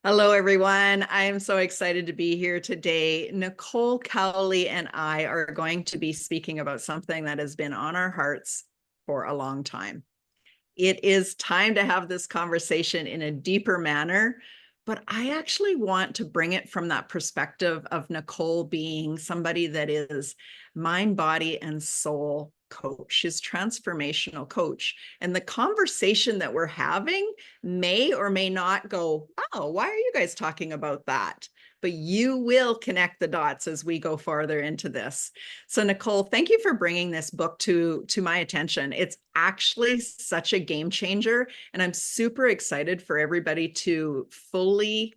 Hello, everyone. I am so excited to be here today. Nicole, Cowley, and I are going to be speaking about something that has been on our hearts for a long time. It is time to have this conversation in a deeper manner, but I actually want to bring it from that perspective of Nicole being somebody that is mind, body, and soul coach. She's transformational coach. And the conversation that we're having may or may not go, oh, why are you guys talking about that? But you will connect the dots as we go farther into this. So Nicole, thank you for bringing this book to my attention. It's actually such a game changer, and I'm super excited for everybody to fully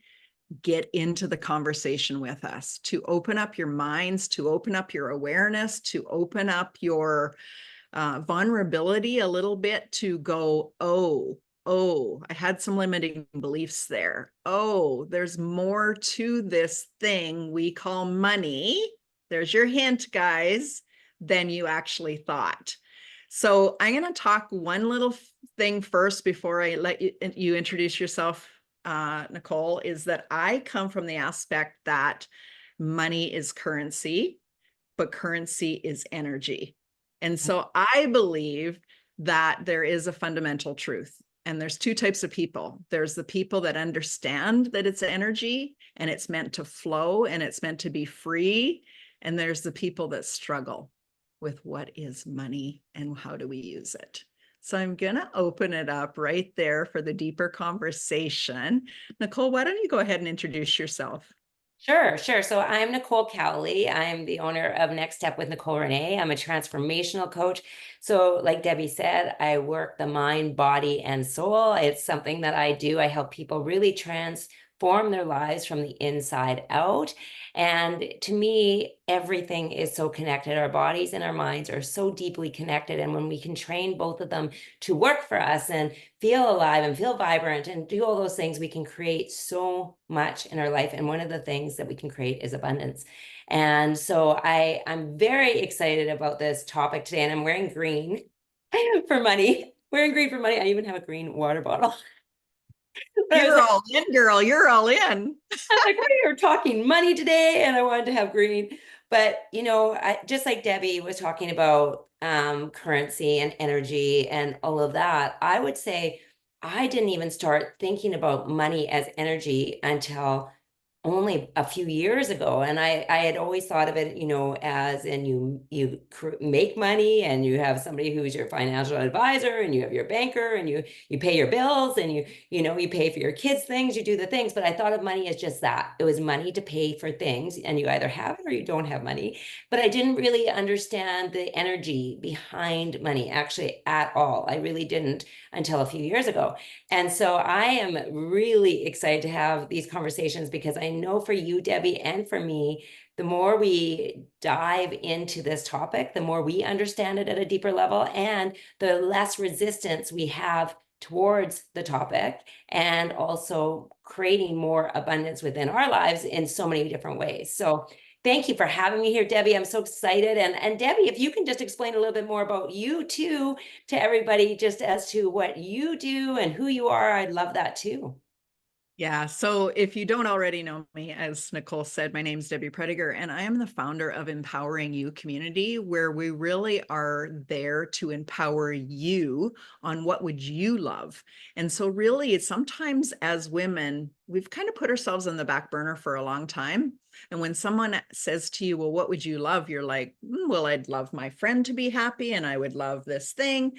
get into the conversation with us, to open up your minds, to open up your awareness, to open up your vulnerability a little bit, to go, oh, I had some limiting beliefs there. Oh, there's more to this thing we call money. There's your hint, guys, than you actually thought. So I'm going to talk one little thing first before I let you introduce yourself, Nicole, is that I come from the aspect that money is currency, but currency is energy. And so I believe that there is a fundamental truth. And there's two types of people. There's the people that understand that it's energy and it's meant to flow and it's meant to be free. And there's the people that struggle with what is money and how do we use it. So I'm going to open it up right there for the deeper conversation. Nicole, why don't you go ahead and introduce yourself? Sure. So I'm Nicole Cowley. I'm the owner of Next Step with Nicole Renee. I'm a transformational coach. So, like Debbie said, I work the mind, body, and soul. It's something that I do. I help people really transform their lives from the inside out. And to me, everything is so connected. Our bodies and our minds are so deeply connected. And when we can train both of them to work for us and feel alive and feel vibrant and do all those things, we can create so much in our life. And one of the things that we can create is abundance. And so I'm very excited about this topic today. And I'm wearing green for money. Wearing green for money. I even have a green water bottle. But I was You're like, all in, girl. You're all in. we are talking money today, and I wanted to have green. But I just like Debbie was talking about currency and energy and all of that. I would say I didn't even start thinking about money as energy until only a few years ago. And I had always thought of it, as in you make money and you have somebody who's your financial advisor and you have your banker and you pay your bills and you pay for your kids' things, you do the things. But I thought of money as just that. It was money to pay for things, and you either have it or you don't have money. But I didn't really understand the energy behind money actually at all. I really didn't until a few years ago. And so I am really excited to have these conversations because I know for you, Debbie, and for me, the more we dive into this topic, the more we understand it at a deeper level, and the less resistance we have towards the topic, and also creating more abundance within our lives in so many different ways. So thank you for having me here, Debbie. I'm so excited. And Debbie, if you can just explain a little bit more about you too, to everybody, just as to what you do and who you are, I'd love that too. Yeah. So if you don't already know me, as Nicole said, my name is Debbie Prediger, and I am the founder of Empowering You Community, where we really are there to empower you on what would you love. And so really, sometimes as women, we've kind of put ourselves on the back burner for a long time. And when someone says to you, well, what would you love? You're like, well, I'd love my friend to be happy and I would love this thing.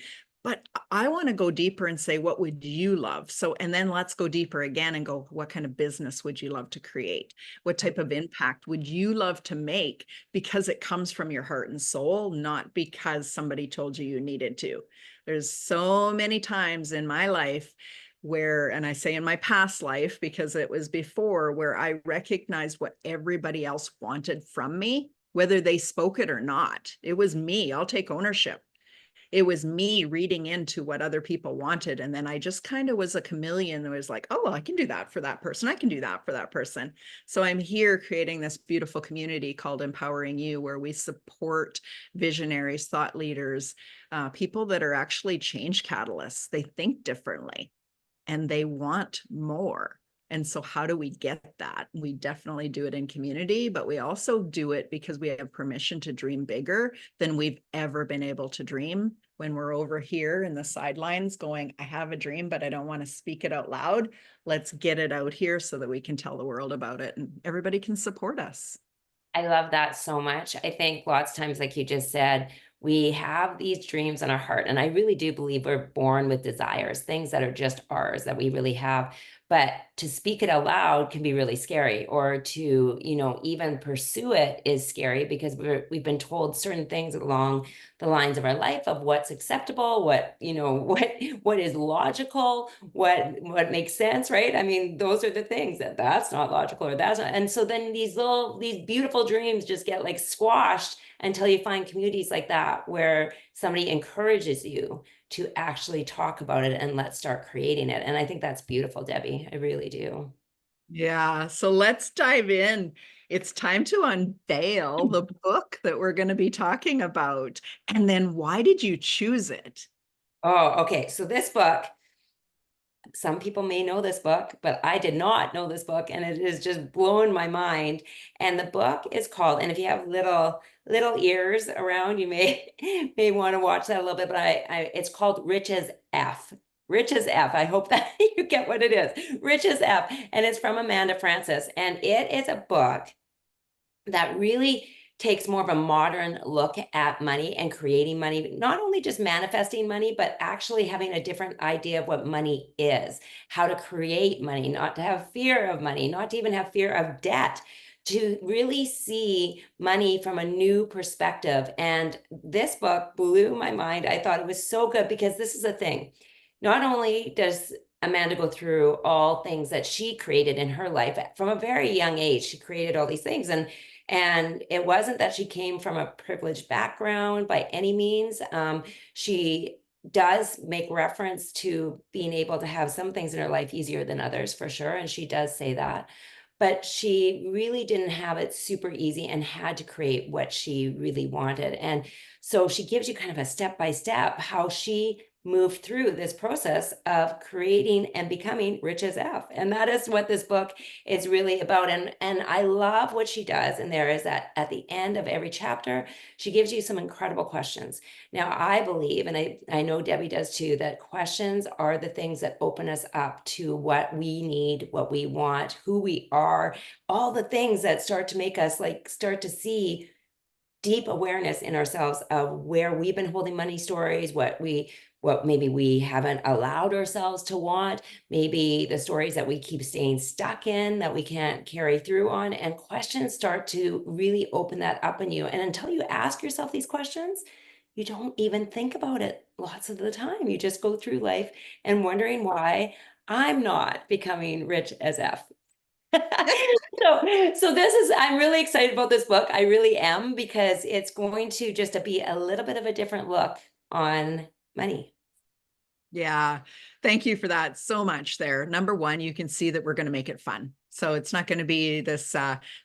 But I want to go deeper and say, what would you love? So, and then let's go deeper again and go, what kind of business would you love to create? What type of impact would you love to make? Because it comes from your heart and soul, not because somebody told you you needed to. There's so many times in my life where, and I say in my past life, because it was before, where I recognized what everybody else wanted from me, whether they spoke it or not. It was me. I'll take ownership. It was me reading into what other people wanted. And then I just kind of was a chameleon that was like, oh, well, I can do that for that person. I can do that for that person. So I'm here creating this beautiful community called Empowering You, where we support visionaries, thought leaders, people that are actually change catalysts. They think differently. and they want more. And so how do we get that? We definitely do it in community, but we also do it because we have permission to dream bigger than we've ever been able to dream. When we're over here in the sidelines going, I have a dream, but I don't want to speak it out loud. Let's get it out here so that we can tell the world about it and everybody can support us. I love that so much. I think lots of times, like you just said, we have these dreams in our heart. And I really do believe we're born with desires, things that are just ours that we really have. But to speak it out loud can be really scary, or to, even pursue it is scary because we've been told certain things along the lines of our life of what's acceptable, what is logical, what makes sense, right? I mean, those are the things that's not logical, or that's not. And so then these beautiful dreams just get like squashed until you find communities like that where somebody encourages you to actually talk about it and let's start creating it. And I think that's beautiful, Debbie. I really do. Yeah, so let's dive in. It's time to unveil the book that we're going to be talking about. And then why did you choose it? Oh, okay. So this book, some people may know this book, but I did not know this book, and it is just blowing my mind. And the book is called, and if you have little ears around, you may may want to watch that a little bit. But it's called Rich as F. Rich as F. I hope that you get what it is. Rich as F, and it's from Amanda Frances, and it is a book that really takes more of a modern look at money and creating money, not only just manifesting money, but actually having a different idea of what money is, how to create money, not to have fear of money, not to even have fear of debt, to really see money from a new perspective. And this book blew my mind. I thought it was so good because this is the thing. Not only does Amanda go through all things that she created in her life from a very young age, she created all these things. And it wasn't that she came from a privileged background by any means. She does make reference to being able to have some things in her life easier than others, for sure. And she does say that. But she really didn't have it super easy and had to create what she really wanted. And so she gives you kind of a step by step how she moved through this process of creating and becoming rich as F. And that is what this book is really about. And I love what she does. And there is that at the end of every chapter, she gives you some incredible questions. Now, I believe, and I know Debbie does too, that questions are the things that open us up to what we need, what we want, who we are, all the things that start to make us start to see deep awareness in ourselves of where we've been holding money stories, what maybe we haven't allowed ourselves to want, maybe the stories that we keep staying stuck in that we can't carry through on. And questions start to really open that up in you. And until you ask yourself these questions, you don't even think about it lots of the time. You just go through life and wondering why I'm not becoming rich as F. I'm really excited about this book. I really am, because it's going to just be a little bit of a different look on money. Yeah, thank you for that so much there. Number one, you can see that we're going to make it fun. So it's not going to be this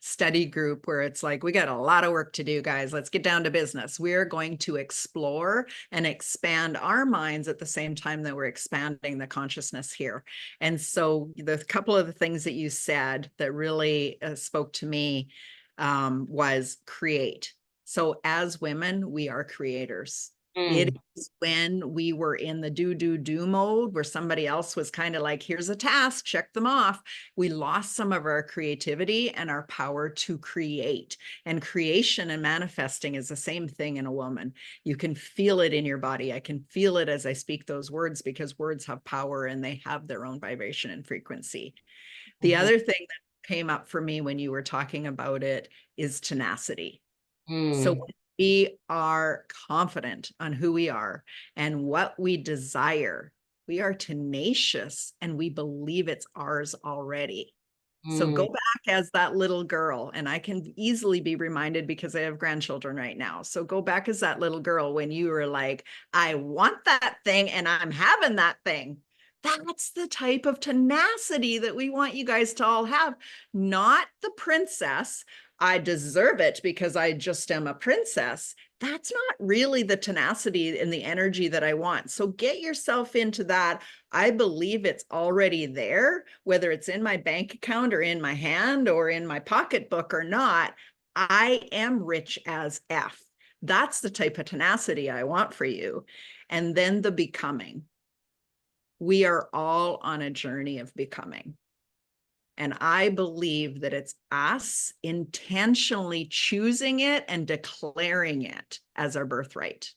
study group where it's like, we got a lot of work to do, guys. Let's get down to business. We're going to explore and expand our minds at the same time that we're expanding the consciousness here. And so the couple of the things that you said that really spoke to me was create. So as women, we are creators. It is when we were in the do mode where somebody else was kind of like, here's a task, check them off. We lost some of our creativity and our power to create. And creation and manifesting is the same thing in a woman. You can feel it in your body. I can feel it as I speak those words, because words have power and they have their own vibration and frequency. The other thing that came up for me when you were talking about it is tenacity. So we are confident on who we are and what we desire. We are tenacious and we believe it's ours already. So go back as that little girl, and I can easily be reminded because I have grandchildren right now. So go back as that little girl when you were like, I want that thing and I'm having that thing. That's the type of tenacity that we want you guys to all have, not the princess. I deserve it because I just am a princess. That's not really the tenacity and the energy that I want. So get yourself into that. I believe it's already there, whether it's in my bank account or in my hand or in my pocketbook or not. I am rich as F. That's the type of tenacity I want for you. And then the becoming. We are all on a journey of becoming. And I believe that it's us intentionally choosing it and declaring it as our birthright.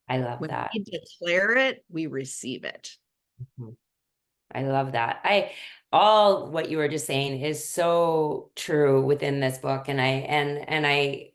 I love When that. we declare it, we receive it. Mhm. I love that. All what you were just saying is so true within this book. And I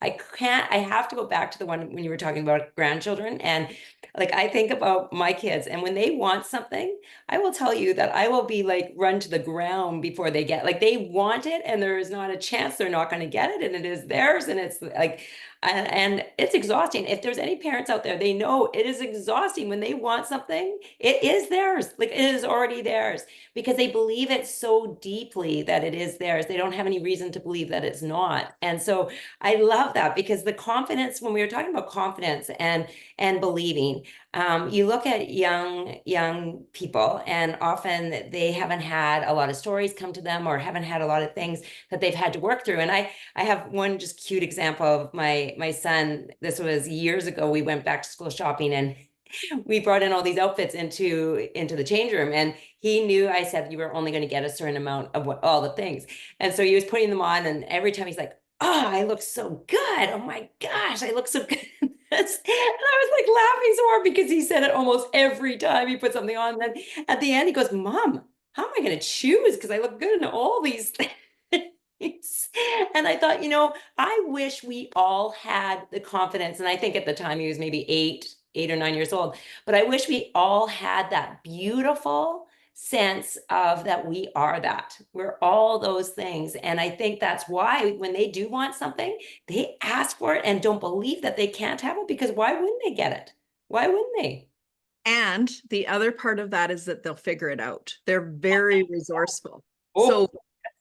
I have to go back to the one when you were talking about grandchildren. And like, I think about my kids, and when they want something, I will tell you that I will be like run to the ground before they get, like, they want it and there is not a chance they're not going to get it, and it is theirs. And it's like, and it's exhausting. If there's any parents out there, they know it is exhausting when they want something. It is theirs. Like, it is already theirs because they believe it so deeply that it is theirs. They don't have any reason to believe that it's not. And so I love that, because the confidence, when we were talking about confidence and believing, you look at young people, and often they haven't had a lot of stories come to them, or haven't had a lot of things that they've had to work through. And I have one just cute example of my son. This was years ago. We went back to school shopping, and we brought in all these outfits into the change room, and he knew I said you were only going to get a certain amount of all the things. And so he was putting them on, and every time he's like, oh, I look so good. Oh my gosh, I look so good. And I was like laughing so hard because he said it almost every time he put something on. And then at the end, he goes, Mom, how am I going to choose? Because I look good in all these things. And I thought, I wish we all had the confidence. And I think at the time he was maybe 8 or 9 years old, but I wish we all had that beautiful sense of that we are that. We're all those things. And I think that's why when they do want something, they ask for it and don't believe that they can't have it, because why wouldn't they get it? Why wouldn't they? And the other part of that is that they'll figure it out. They're very resourceful. Oh, So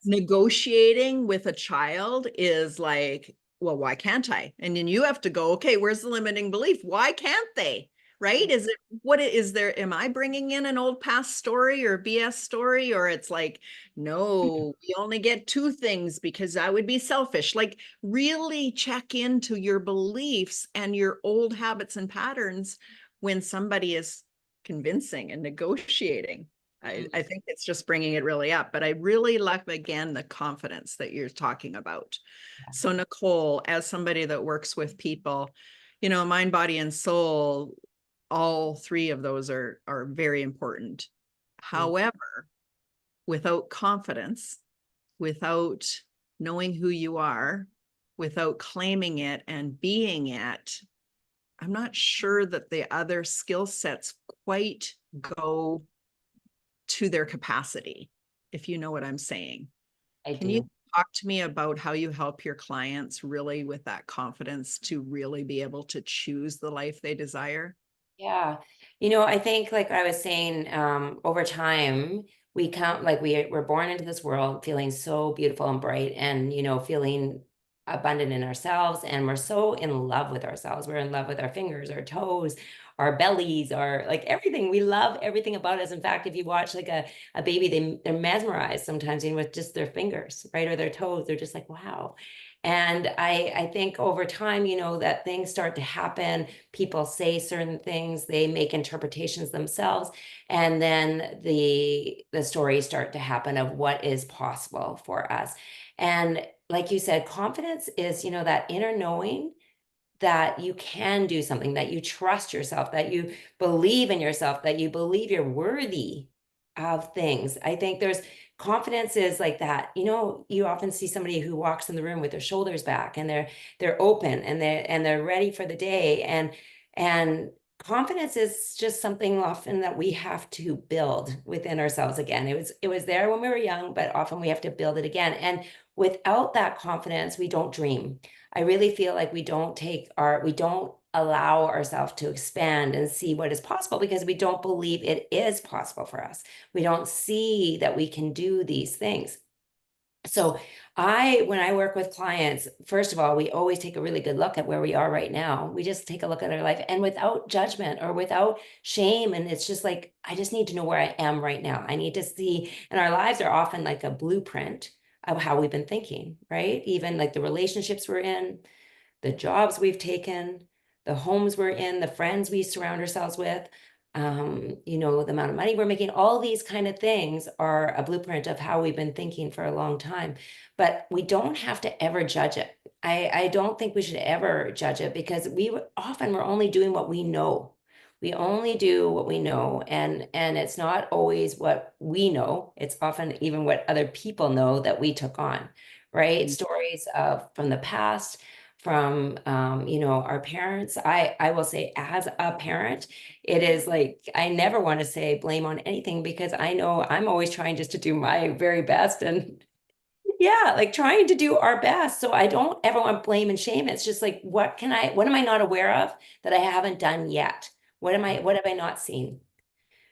negotiating with a child is like, well, why can't I? And then you have to go, okay, where's the limiting belief? Why can't they? Right? Is it, what is there? Am I bringing in an old past story or BS story? Or it's like, no, we only get two things because I would be selfish. Like, really check into your beliefs and your old habits and patterns when somebody is convincing and negotiating. I think it's just bringing it really up, but I really love, again, the confidence that you're talking about. So Nicole, as somebody that works with people, mind, body, and soul, all three of those are very important. However, without confidence, without knowing who you are, without claiming it and being it, I'm not sure that the other skill sets quite go to their capacity, if you know what I'm saying. I Can you do. talk to me about how you help your clients really with that confidence to really be able to choose the life they desire? Yeah. I think, like I was saying, over time, we count, like, we're born into this world feeling so beautiful and bright, and, feeling abundant in ourselves. And we're so in love with ourselves. We're in love with our fingers, our toes, our bellies, our, like, everything. We love everything about us. In fact, if you watch like a baby, they're mesmerized sometimes, with just their fingers, right? Or their toes. They're just like, wow. And I think over time, that things start to happen. People say certain things, they make interpretations themselves, and then the stories start to happen of what is possible for us. And like you said, confidence is, that inner knowing that you can do something, that you trust yourself, that you believe in yourself, that you believe you're worthy of things. I think there's confidence is like that. You often see somebody who walks in the room with their shoulders back, and they're open, and they're ready for the day. And confidence is just something often that we have to build within ourselves again. It was there when we were young, but often we have to build it again. And without that confidence, we don't dream. I really feel like we don't allow ourselves to expand and see what is possible, because we don't believe it is possible for us. We don't see that we can do these things. So when I work with clients, first of all, we always take a really good look at where we are right now. We just take a look at our life and without judgment or without shame. And it's just like, I just need to know where I am right now. I need to see, and our lives are often like a blueprint of how we've been thinking, right? Even like the relationships we're in, the jobs we've taken, the homes we're in, the friends we surround ourselves with, the amount of money we're making, all these kind of things are a blueprint of how we've been thinking for a long time. But we don't have to ever judge it. I don't think we should ever judge it, because we're only doing what we know. We only do what we know, and it's not always what we know. It's often even what other people know that we took on, right? Mm. Stories from the past, from our parents. I will say, as a parent, it is like, I never want to say blame on anything, because I know I'm always trying just to do my very best, and yeah, like trying to do our best. So I don't ever want blame and shame. It's just like, what am I not aware of that I haven't done yet? What have I not seen?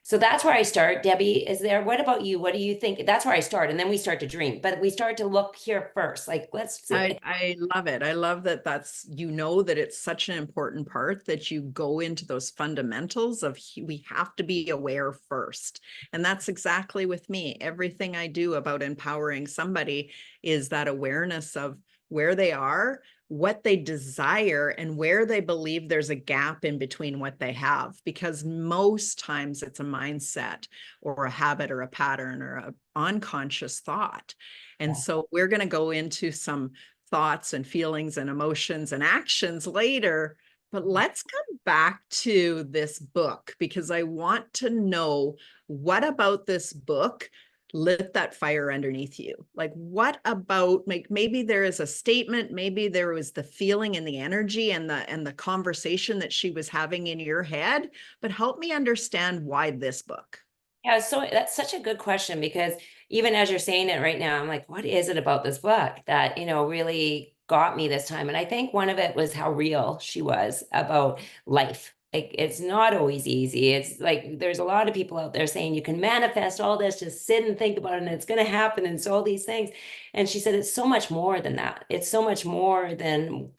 So that's where I start. Debbie, what about you? What do you think? That's where I start. And then we start to dream, but we start to look here first. Like, let's see. I love it. I love that that it's such an important part that you go into those fundamentals of we have to be aware first. And that's exactly with me. Everything I do about empowering somebody is that awareness of where they are, what they desire, and where they believe there's a gap in between what they have. Because most times it's a mindset or a habit or a pattern or an unconscious thought. And so we're going to go into some thoughts and feelings and emotions and actions later. But let's come back to this book, because I want to know, what about this book lit that fire underneath you? Like, what about, maybe there is a statement, maybe there was the feeling and the energy and the conversation that she was having in your head, but help me understand why this book. Yeah, so that's such a good question, because even as you're saying it right now, I'm like, what is it about this book that, really got me this time? And I think one of it was how real she was about life. Like, it's not always easy. It's like, there's a lot of people out there saying you can manifest all this, just sit and think about it and it's going to happen. And it's all these things. And she said, it's so much more than that. It's so much more than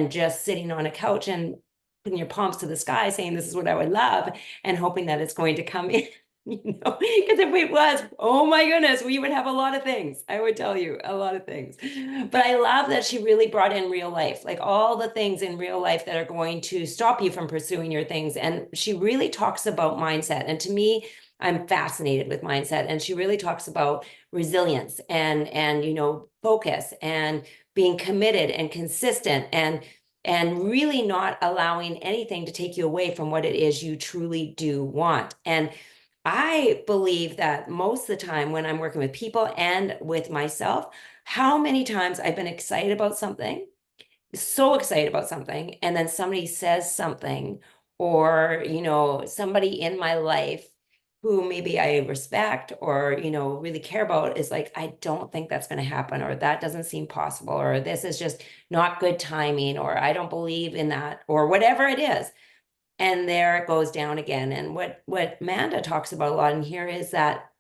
just sitting on a couch and putting your palms to the sky saying, this is what I would love, and hoping that it's going to come in. Because if it was, oh my goodness, we would have a lot of things. I would tell you a lot of things. But I love that she really brought in real life, like all the things in real life that are going to stop you from pursuing your things. And she really talks about mindset. And to me, I'm fascinated with mindset. And she really talks about resilience and focus and being committed and consistent and really not allowing anything to take you away from what it is you truly do want. And I believe that most of the time when I'm working with people and with myself, how many times I've been excited about something, so excited about something, and then somebody says something, or, somebody in my life who maybe I respect or, really care about is like, I don't think that's going to happen, or that doesn't seem possible, or this is just not good timing, or I don't believe in that, or whatever it is. And there it goes down again. And what Amanda talks about a lot in here is that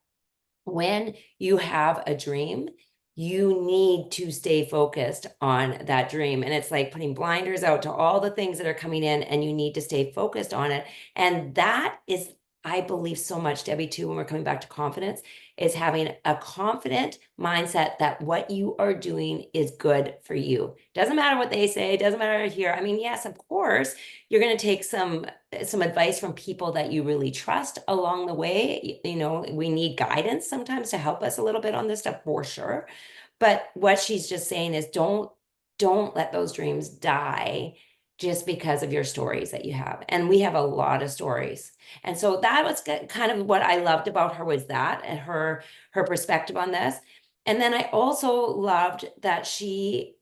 when you have a dream, you need to stay focused on that dream. And it's like putting blinders out to all the things that are coming in, and you need to stay focused on it. And that is, I believe so much, Debbie, too, when we're coming back to confidence, is having a confident mindset that what you are doing is good for you. Doesn't matter what they say, doesn't matter here. I mean, yes, of course, you're going to take some advice from people that you really trust along the way. We need guidance sometimes to help us a little bit on this stuff, for sure. But what she's just saying is, don't let those dreams die just because of your stories that you have. And we have a lot of stories. And so that was kind of what I loved about her, was that, and her perspective on this. And then I also loved that she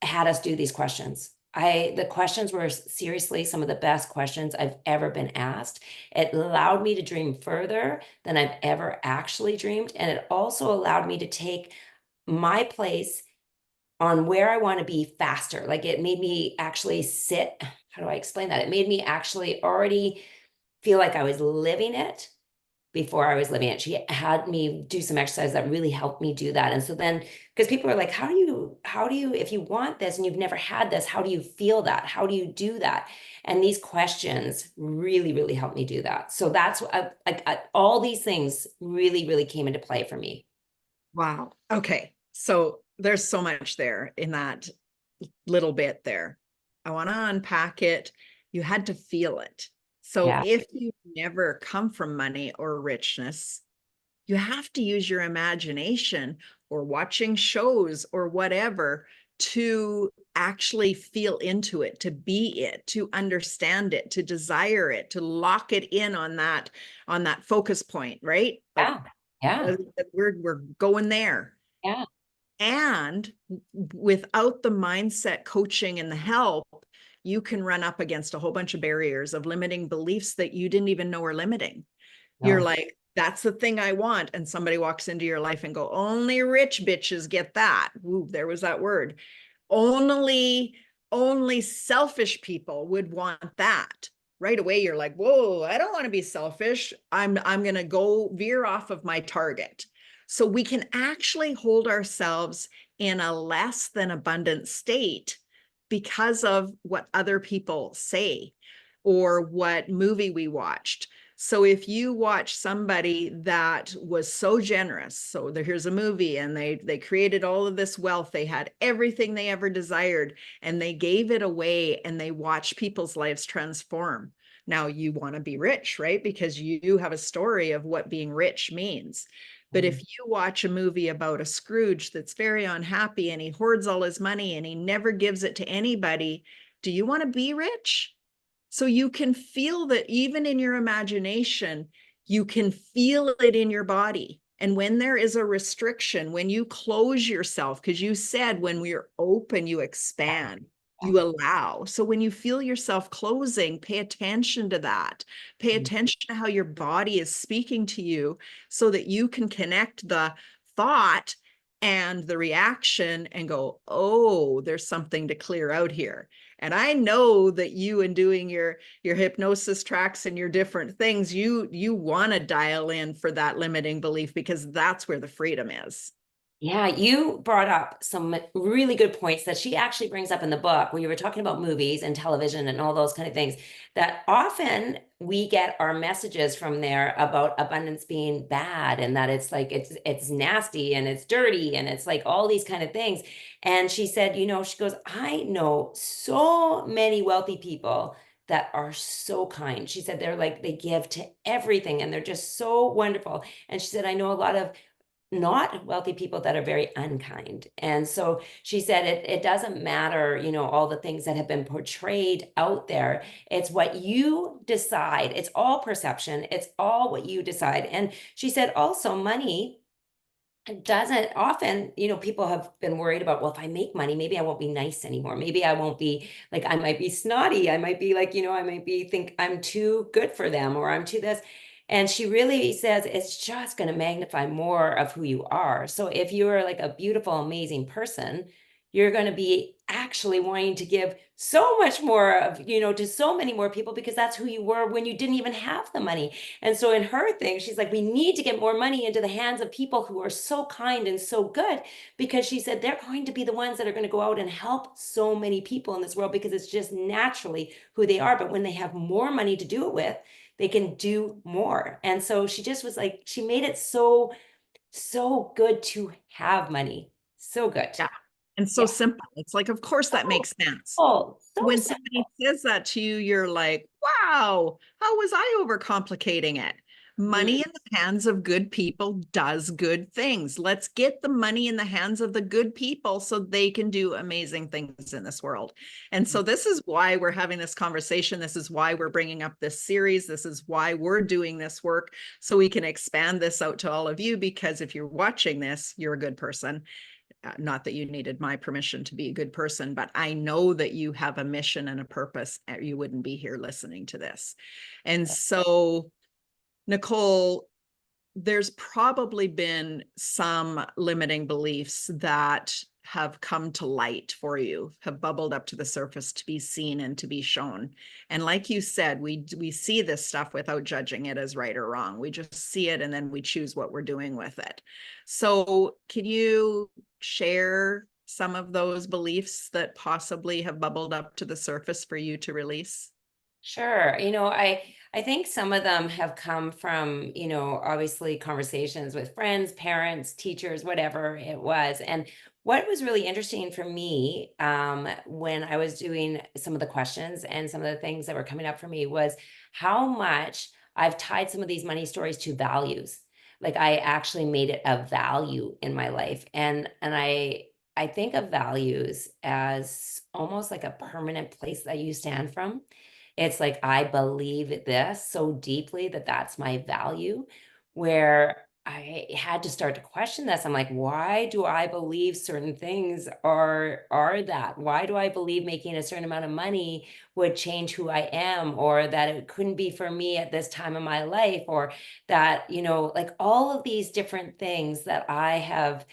had us do these questions. The questions were seriously some of the best questions I've ever been asked. It allowed me to dream further than I've ever actually dreamed. And it also allowed me to take my place on where I want to be faster. Like, it made me actually sit. How do I explain that? It made me actually already feel like I was living it before I was living it. She had me do some exercise that really helped me do that. And so then, because people are like, how do you, if you want this and you've never had this, how do you feel that? How do you do that? And these questions really, really helped me do that. So that's all these things really, really came into play for me. Wow. Okay. So there's so much there in that little bit there. I want to unpack it. You had to feel it. So Yeah. if you never come from money or richness, you have to use your imagination or watching shows or whatever to actually feel into it, to be it, to understand it, to desire it, to lock it in on that focus point, right? Like Yeah. Yeah. we're going there. Yeah. And without the mindset coaching and the help, you can run up against a whole bunch of barriers of limiting beliefs that you didn't even know were limiting. You're No. like, that's the thing I want. And somebody walks into your life and go, only rich bitches get that. Ooh, there was that word. Only selfish people would want that. Right away, you're like, whoa, I don't want to be selfish. I'm going to go veer off of my target. So we can actually hold ourselves in a less than abundant state because of what other people say or what movie we watched. So if you watch somebody that was so generous, so here's a movie and they created all of this wealth, they had everything they ever desired and they gave it away and they watched people's lives transform. Now you want to be rich, right? Because you have a story of what being rich means. But if you watch a movie about a Scrooge that's very unhappy and he hoards all his money and he never gives it to anybody, do you want to be rich? So you can feel that even in your imagination, you can feel it in your body. And when there is a restriction, when you close yourself, because you said when we're open, you expand, you allow. So when you feel yourself closing, pay attention to that. Pay attention to how your body is speaking to you so that you can connect the thought and the reaction and go, oh, there's something to clear out here. And I know that you, in doing your hypnosis tracks and your different things, you want to dial in for that limiting belief because that's where the freedom is. Yeah, you brought up some really good points that she actually brings up in the book when you were talking about movies and television and all those kind of things, that often we get our messages from there about abundance being bad and that it's like it's nasty and it's dirty and it's like all these kind of things. And she said, she goes, I know so many wealthy people that are so kind. She said they're like they give to everything and they're just so wonderful. And she said, I know a lot of not wealthy people that are very unkind. And so she said it doesn't matter, all the things that have been portrayed out there. It's what you decide. It's all perception. It's all what you decide. And she said also money doesn't often, people have been worried about, well, if I make money, maybe I won't be nice anymore. Maybe I won't be like, I might be snotty. I might be like, I might be think I'm too good for them or I'm too this. And she really says it's just going to magnify more of who you are. So if you're like a beautiful, amazing person, you're going to be actually wanting to give so much more of, to so many more people because that's who you were when you didn't even have the money. And so in her thing, she's like, we need to get more money into the hands of people who are so kind and so good, because she said they're going to be the ones that are going to go out and help so many people in this world because it's just naturally who they are. But when they have more money to do it with, they can do more. And so she just was like, she made it so, so good to have money. So good. Yeah. And so Yeah. simple. It's like, of course that makes sense. Oh, so When simple. somebody says that to you, you're like, wow, how was I overcomplicating it? Money in the hands of good people does good things. Let's get the money in the hands of the good people so they can do amazing things in this world. And so this is why we're having this conversation. This is why we're bringing up this series. This is why we're doing this work so we can expand this out to all of you, because if you're watching this, you're a good person. Not that you needed my permission to be a good person, but I know that you have a mission and a purpose. You wouldn't be here listening to this. And so, Nicole, there's probably been some limiting beliefs that have come to light for you, have bubbled up to the surface to be seen and to be shown. And like you said, we see this stuff without judging it as right or wrong. We just see it and then we choose what we're doing with it. So can you share some of those beliefs that possibly have bubbled up to the surface for you to release? Sure. I think some of them have come from, obviously conversations with friends, parents, teachers, whatever it was. And what was really interesting for me, when I was doing some of the questions and some of the things that were coming up for me was how much I've tied some of these money stories to values. Like I actually made it a value in my life. And I think of values as almost like a permanent place that you stand from. It's like I believe this so deeply that that's my value, where I had to start to question this. I'm like, why do I believe certain things are that? Why do I believe making a certain amount of money would change who I am, or that it couldn't be for me at this time in my life, or that, like all of these different things that I have,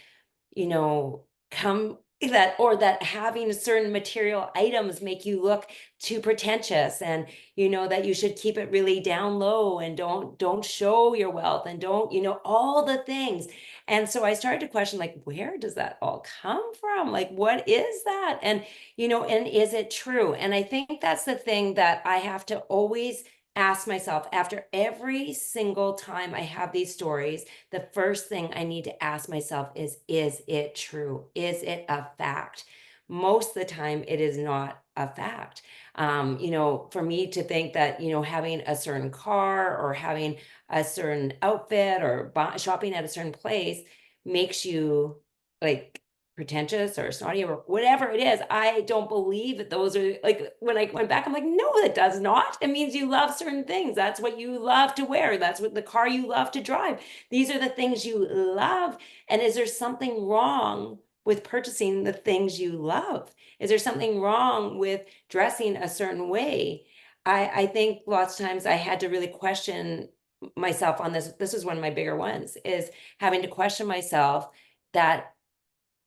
come that, or that having certain material items make you look too pretentious, and that you should keep it really down low and don't show your wealth, and don't, all the things. And so I started to question, like, where does that all come from? Like, what is that? And and is it true? And I think that's the thing that I have to always ask myself after every single time I have these stories. The first thing I need to ask myself is it true? Is it a fact? Most of the time, it is not a fact. For me to think that, having a certain car or having a certain outfit or shopping at a certain place makes you like pretentious or snotty or whatever it is, I don't believe that those are like, when I went back, I'm like, no, that does not. It means you love certain things. That's what you love to wear. That's what the car you love to drive. These are the things you love. And is there something wrong with purchasing the things you love? Is there something wrong with dressing a certain way? I think lots of times I had to really question myself on this. This is one of my bigger ones, is having to question myself that,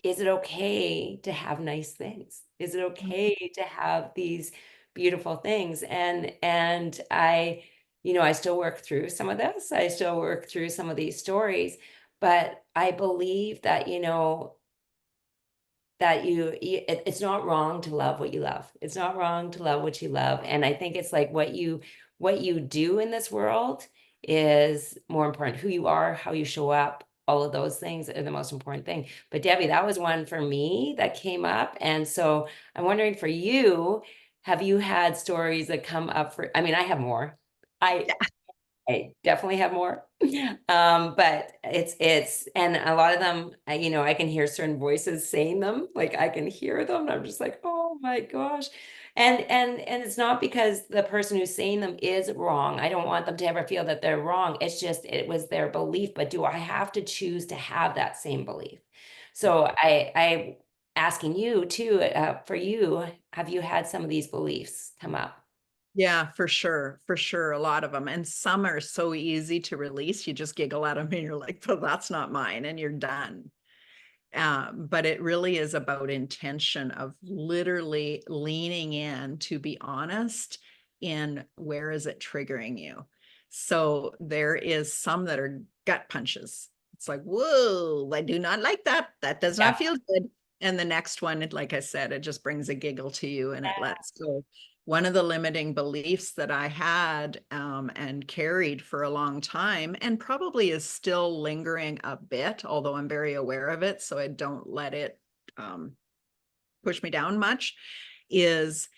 is it okay to have nice things? Is it okay to have these beautiful things? And I still work through some of this. I still work through some of these stories, but I believe that, it's not wrong to love what you love. It's not wrong to love what you love. And I think it's like what you do in this world is more important. Who you are, how you show up, all of those things are the most important thing. But Debbie, that was one for me that came up. And so I'm wondering, for you, have you had stories that come up I mean, I have more. I I definitely have more. But and a lot of them, I can hear certain voices saying them, like I can hear them. And I'm just like, oh my gosh. And it's not because the person who's saying them is wrong. I don't want them to ever feel that they're wrong. It's just, it was their belief. But do I have to choose to have that same belief? So I asking you too, for you, have you had some of these beliefs come up? Yeah, for sure. For sure. A lot of them. And some are so easy to release. You just giggle at them and you're like, well, that's not mine. And you're done. But it really is about intention of literally leaning in to be honest in where is it triggering you. So there is some that are gut punches. It's like, whoa, I do not like that. That does Yeah. not feel good. And the next one, like I said, it just brings a giggle to you and it lets go. One of the limiting beliefs that I had and carried for a long time, and probably is still lingering a bit, although I'm very aware of it, so I don't let it push me down much, is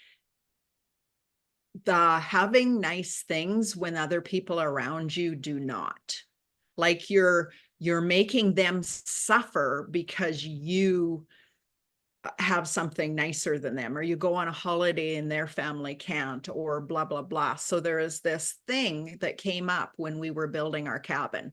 the having nice things when other people around you do not. Like you're making them suffer because you have something nicer than them, or you go on a holiday and their family can't, or blah, blah, blah. So there is this thing that came up when we were building our cabin.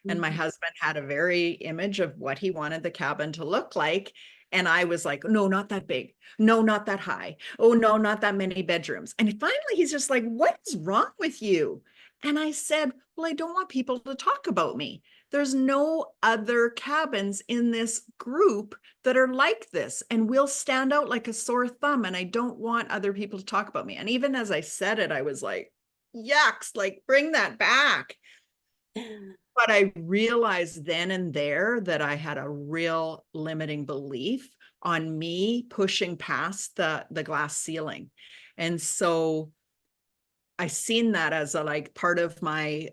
And my Mhm. husband had a very image of what he wanted the cabin to look like. And I was like, no, not that big. No, not that high. Oh, no, not that many bedrooms. And finally, he's just like, what is wrong with you? And I said, well, I don't want people to talk about me. There's no other cabins in this group that are like this. And we'll stand out like a sore thumb. And I don't want other people to talk about me. And even as I said it, I was like, yucks, like bring that back. But I realized then and there that I had a real limiting belief on me pushing past the glass ceiling. And so I seen that as a like part of my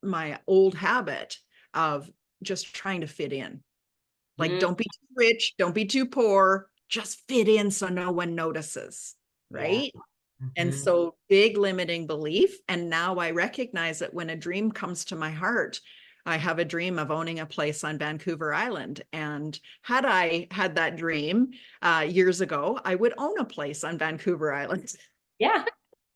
my old habit of just trying to fit in. Like, don't be too rich, don't be too poor, just fit in so no one notices, Yeah. right? And so big limiting belief. And now I recognize that when a dream comes to my heart, I have a dream of owning a place on Vancouver Island. And had I had that dream years ago, I would own a place on Vancouver Island. Yeah.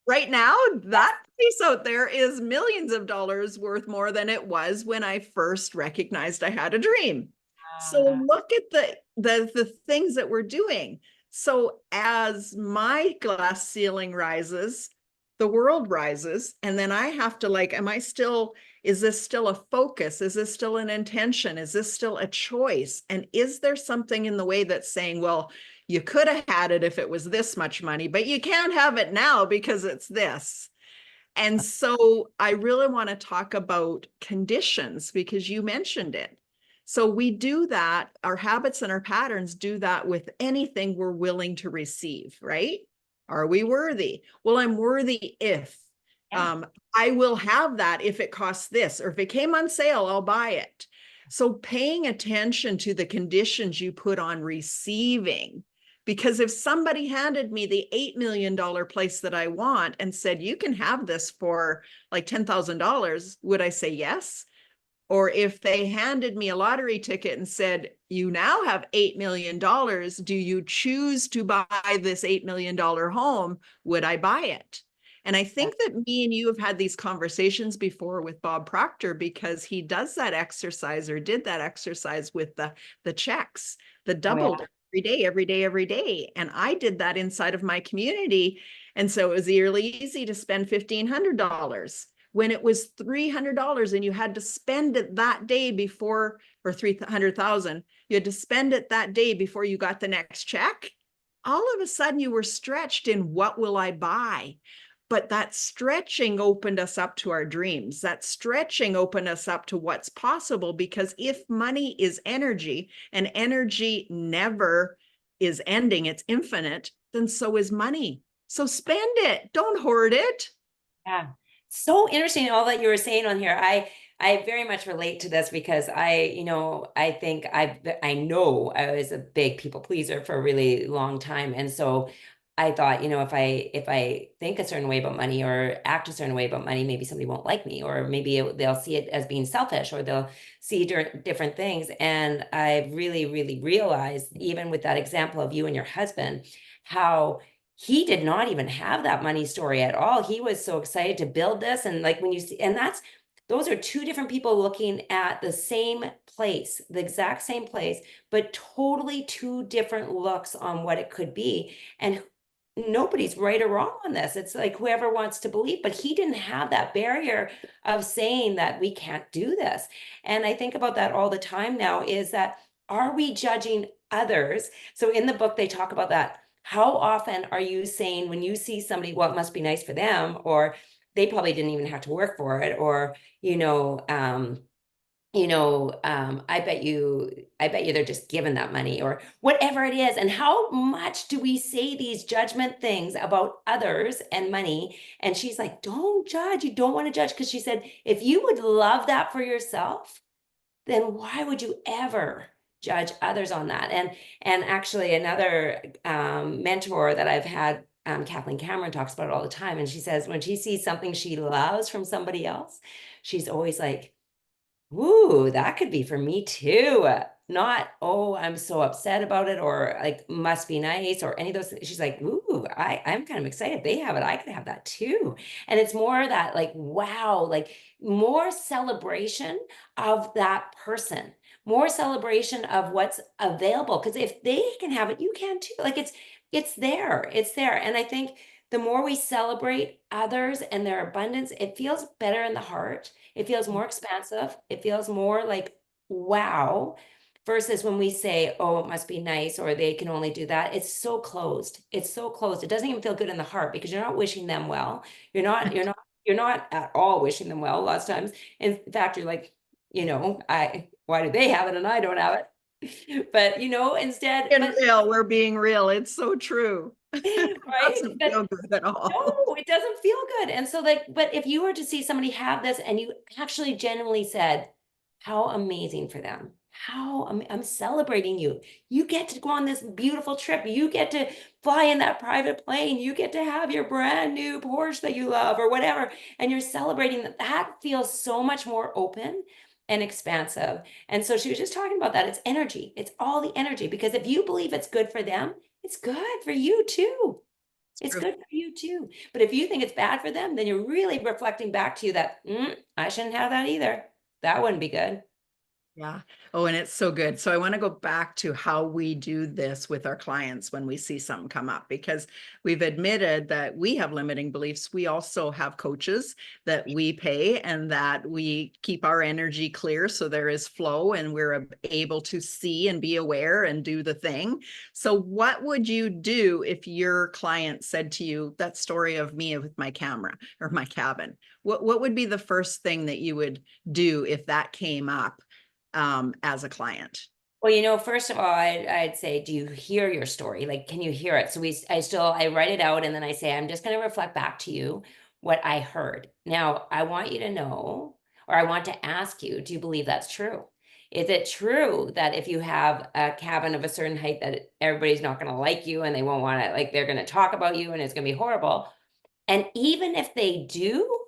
Right now, that place out there is millions of dollars worth more than it was when I first recognized I had a dream. So look at the things that we're doing. So as my glass ceiling rises, the world rises, and then I have to like, is this still a focus? Is this still an intention? Is this still a choice? And is there something in the way that's saying, well, you could have had it if it was this much money, but you can't have it now because it's this. And so I really want to talk about conditions because you mentioned it. So we do that, our habits and our patterns do that with anything we're willing to receive, right? Are we worthy? Well, I'm worthy if. Yeah. I will have that if it costs this, or if it came on sale, I'll buy it. So paying attention to the conditions you put on receiving, because if somebody handed me the $8 million place that I want and said, you can have this for like $10,000, would I say yes? Or if they handed me a lottery ticket and said, you now have $8 million, do you choose to buy this $8 million home? Would I buy it? And I think that me and you have had these conversations before with Bob Proctor, because he does that exercise, or did that exercise with the checks, the doubled every day, every day, every day. And I did that inside of my community. And so it was really easy to spend $1,500 when it was $300 and you had to spend it that day before, or 300,000, you had to spend it that day before you got the next check. All of a sudden you were stretched in, what will I buy? But that stretching opened us up to our dreams. That stretching opened us up to what's possible, because if money is energy and energy never is ending, it's infinite, then so is money. So spend it, don't hoard it. Yeah. So interesting all that you were saying on here. I very much relate to this because I think I know I was a big people pleaser for a really long time. And so I thought, if I think a certain way about money or act a certain way about money, maybe somebody won't like me, or maybe they'll see it as being selfish, or they'll see different things. And I really, really realized, even with that example of you and your husband, how he did not even have that money story at all. He was so excited to build this. And like when you see, and those are two different people looking at the same place, the exact same place, but totally two different looks on what it could be. And nobody's right or wrong on this. It's like whoever wants to believe, but he didn't have that barrier of saying that we can't do this. And I think about that all the time now, is that, are we judging others? So in the book, they talk about that. How often are you saying, when you see somebody, well, it must be nice for them, or they probably didn't even have to work for it, or, I bet you they're just given that money, or whatever it is. And how much do we say these judgment things about others and money? And she's like, don't judge. You don't want to judge. Because she said, if you would love that for yourself, then why would you ever judge others on that? And actually another mentor that I've had, Kathleen Cameron, talks about it all the time. And she says, when she sees something she loves from somebody else, she's always like, ooh, that could be for me too. Not, oh, I'm so upset about it, or like, must be nice, or any of those things. She's like, ooh, I'm kind of excited. If they have it, I could have that too. And it's more that, like, wow, like more celebration of that person, more celebration of what's available. Because if they can have it, you can too. Like it's there. And I think the more we celebrate others and their abundance, it feels better in the heart. It feels more expansive. It feels more like, wow, versus when we say, oh, it must be nice, or they can only do that. It's so closed. It's so closed. It doesn't even feel good in the heart because you're not wishing them well. You're not at all wishing them well lots of times. In fact, you're like, why do they have it and I don't have it? But instead, In real, we're being real. It's so true. It right? doesn't But feel good at all. no, it doesn't feel good. And so but if you were to see somebody have this and you actually genuinely said, how amazing for them. I'm celebrating you. You get to go on this beautiful trip. You get to fly in that private plane. You get to have your brand new Porsche that you love or whatever. And you're celebrating that. That feels so much more open and expansive. And so she was just talking about that. It's energy. It's all the energy. Because if you believe it's good for them, it's good for you too. It's good for you too. But if you think it's bad for them, then you're really reflecting back to you that I shouldn't have that either. That wouldn't be good. Yeah. Oh, and it's so good. So I want to go back to how we do this with our clients when we see something come up, because we've admitted that we have limiting beliefs. We also have coaches that we pay and that we keep our energy clear so there is flow and we're able to see and be aware and do the thing. So what would you do if your client said to you, that story of me with my camera or my cabin? What would be the first thing that you would do if that came up as a client? Well, first of all, I'd say, do you hear your story? Like, can you hear it? So I write it out and then I say, I'm just going to reflect back to you what I heard. Now, I want you to know, or I want to ask you, do you believe that's true? Is it true that if you have a cabin of a certain height that everybody's not going to like you and they won't want to, like, they're going to talk about you and it's going to be horrible? And even if they do,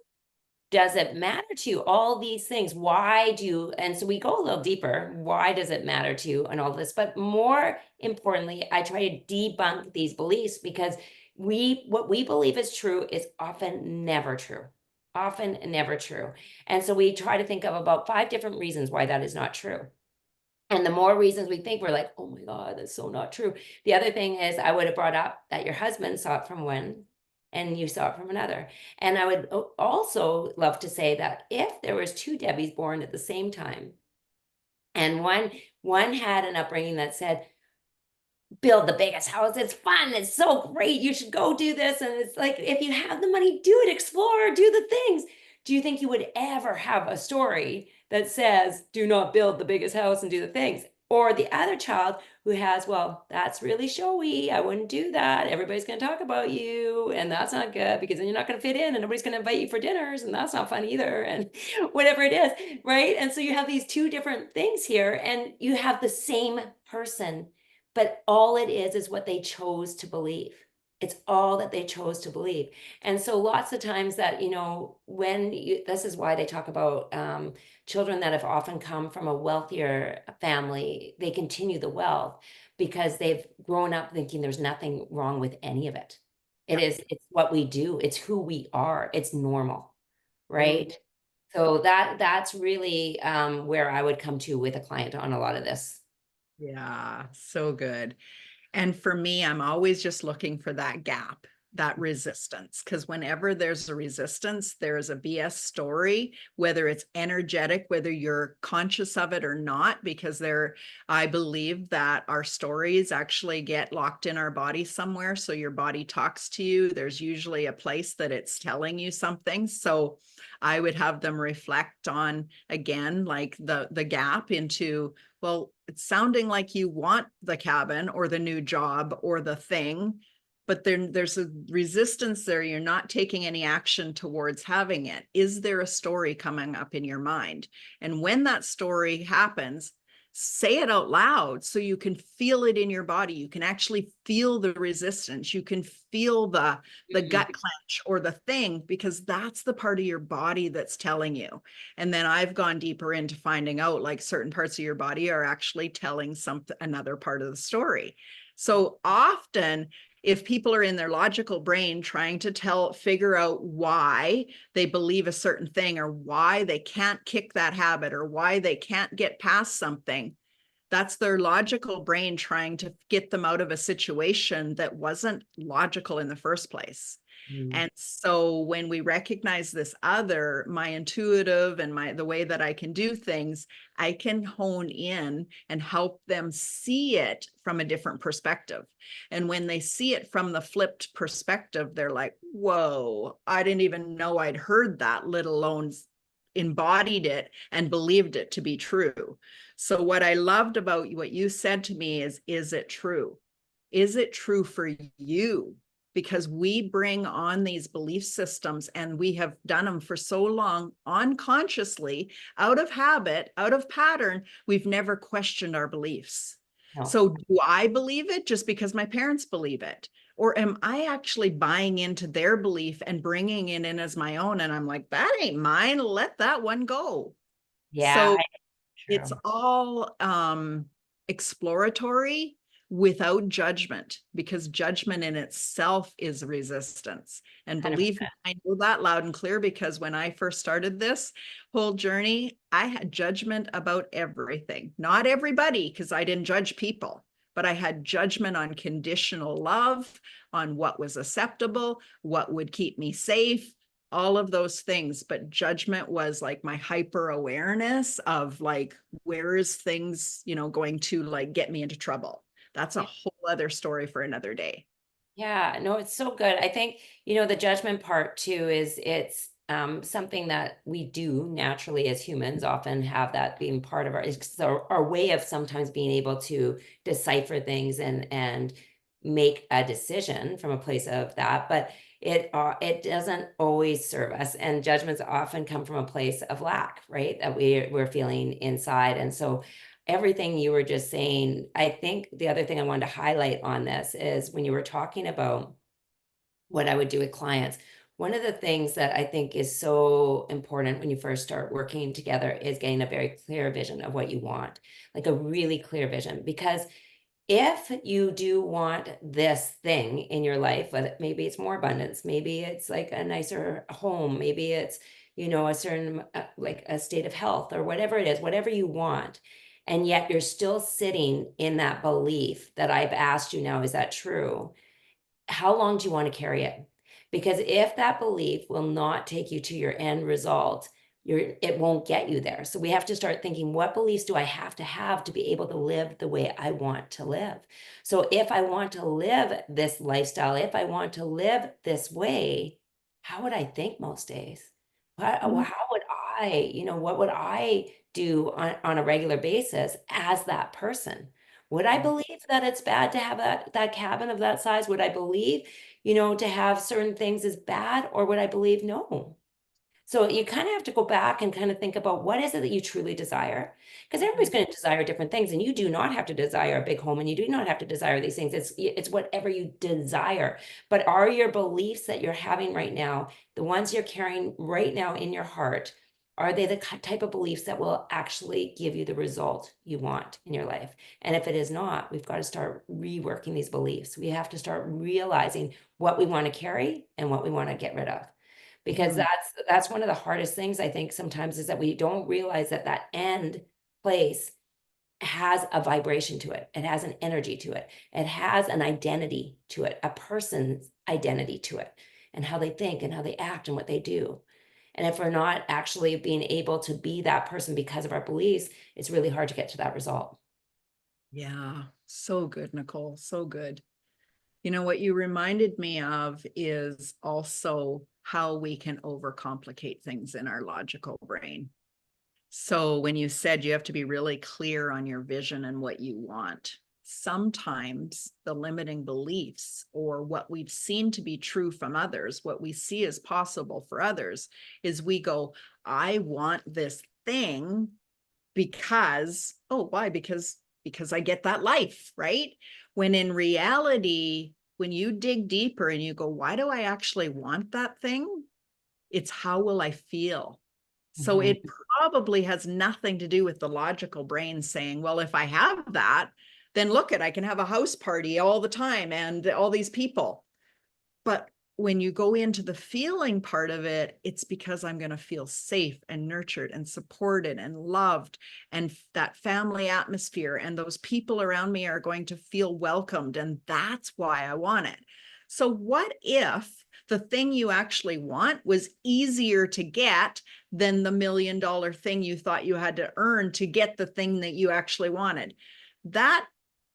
does it matter to you? All these things. And so we go a little deeper. Why does it matter to you and all this? But more importantly, I try to debunk these beliefs because what we believe is true is often never true. Often never true. And so we try to think of about 5 different reasons why that is not true. And the more reasons we think, we're like, oh my God, that's so not true. The other thing is, I would have brought up that your husband saw it from one and you saw it from another. And I would also love to say that if there was 2 Debbies born at the same time, and one had an upbringing that said, build the biggest house, it's fun, it's so great, you should go do this. And it's like, if you have the money, do it, explore, do the things. Do you think you would ever have a story that says, do not build the biggest house and do the things? Or the other child who has, well, that's really showy, I wouldn't do that, everybody's going to talk about you, and that's not good because then you're not going to fit in and nobody's going to invite you for dinners, and that's not fun either, and whatever it is, right? And so you have these 2 different things here, and you have the same person, but all it is what they chose to believe. It's all that they chose to believe. And so lots of times that, this is why they talk about children that have often come from a wealthier family, they continue the wealth because they've grown up thinking there's nothing wrong with any of it. It's what we do. It's who we are. It's normal, right? So that's really where I would come to with a client on a lot of this. Yeah, so good. And for me, I'm always just looking for that gap, that resistance, because whenever there's a resistance, there's a BS story, whether it's energetic, whether you're conscious of it or not, because I believe that our stories actually get locked in our body somewhere. So your body talks to you. There's usually a place that it's telling you something. So I would have them reflect on, again, like the gap into, well, it's sounding like you want the cabin or the new job or the thing, but then there's a resistance there. You're not taking any action towards having it. Is there a story coming up in your mind? And when that story happens, say it out loud so you can feel it in your body. You can actually feel the resistance. You can feel the gut clench or the thing, because that's the part of your body that's telling you. And then I've gone deeper into finding out, like, certain parts of your body are actually telling another part of the story. So often, if people are in their logical brain trying to figure out why they believe a certain thing or why they can't kick that habit or why they can't get past something, that's their logical brain trying to get them out of a situation that wasn't logical in the first place. Mm. And so when we recognize this other, my intuitive and the way that I can do things, I can hone in and help them see it from a different perspective. And when they see it from the flipped perspective, they're like, whoa, I didn't even know I'd heard that, let alone embodied it and believed it to be true. So what I loved about what you said to me is it true? Is it true for you? Because we bring on these belief systems and we have done them for so long unconsciously, out of habit, out of pattern, we've never questioned our beliefs. No. So do I believe it just because my parents believe it? Or am I actually buying into their belief and bringing it in as my own? And I'm like, that ain't mine. Let that one go. Yeah, So it's true. all exploratory without judgment, because judgment in itself is resistance. And believe me, 100%. I know that loud and clear, because when I first started this whole journey, I had judgment about everything. Not everybody, because I didn't judge people, but I had judgment on conditional love, on what was acceptable, what would keep me safe, all of those things. But judgment was like my hyper awareness of like, where is things, going to like get me into trouble. That's a Yeah. whole other story for another day. Yeah, no, it's so good. I think, the judgment part too is it's something that we do naturally as humans often have that being part of our way of sometimes being able to decipher things and make a decision from a place of that. But it doesn't always serve us, and judgments often come from a place of lack, right? That we're feeling inside. And so everything you were just saying, I think the other thing I wanted to highlight on this is when you were talking about what I would do with clients, one of the things that I think is so important when you first start working together is getting a very clear vision of what you want, like a really clear vision. Because if you do want this thing in your life, whether maybe it's more abundance, maybe it's like a nicer home, maybe it's, a certain like a state of health or whatever it is, whatever you want, and yet you're still sitting in that belief that I've asked you now, is that true? How long do you want to carry it? Because if that belief will not take you to your end result, it won't get you there. So we have to start thinking, what beliefs do I have to be able to live the way I want to live? So if I want to live this lifestyle, if I want to live this way, how would I think most days? How would what would I do on a regular basis as that person? Would I believe that it's bad to have that cabin of that size? Would I believe, to have certain things is bad, or would I believe no? So you kind of have to go back and kind of think about what is it that you truly desire? Because everybody's going to desire different things, and you do not have to desire a big home, and you do not have to desire these things. It's whatever you desire. But are your beliefs that you're having right now, the ones you're carrying right now in your heart, are they the type of beliefs that will actually give you the result you want in your life? And if it is not, we've got to start reworking these beliefs. We have to start realizing what we want to carry and what we want to get rid of, because Mhm. that's one of the hardest things I think sometimes, is that we don't realize that that end place has a vibration to it. It has an energy to it. It has an identity to it, a person's identity to it, and how they think and how they act and what they do. And if we're not actually being able to be that person because of our beliefs, it's really hard to get to that result. Yeah, so good, Nicole. So good. What you reminded me of is also how we can overcomplicate things in our logical brain. So when you said you have to be really clear on your vision and what you want, sometimes the limiting beliefs or what we've seen to be true from others, what we see as possible for others, is we go, I want this thing because, oh, why? Because I get that life, right? When in reality, when you dig deeper and you go, why do I actually want that thing? It's how will I feel? So Mhm. it probably has nothing to do with the logical brain saying, well, if I have that, then look at, I can have a house party all the time and all these people. But when you go into the feeling part of it, it's because I'm going to feel safe and nurtured and supported and loved, and that family atmosphere and those people around me are going to feel welcomed. And that's why I want it. So what if The thing you actually want was easier to get than the $1 million thing you thought you had to earn to get the thing that you actually wanted. That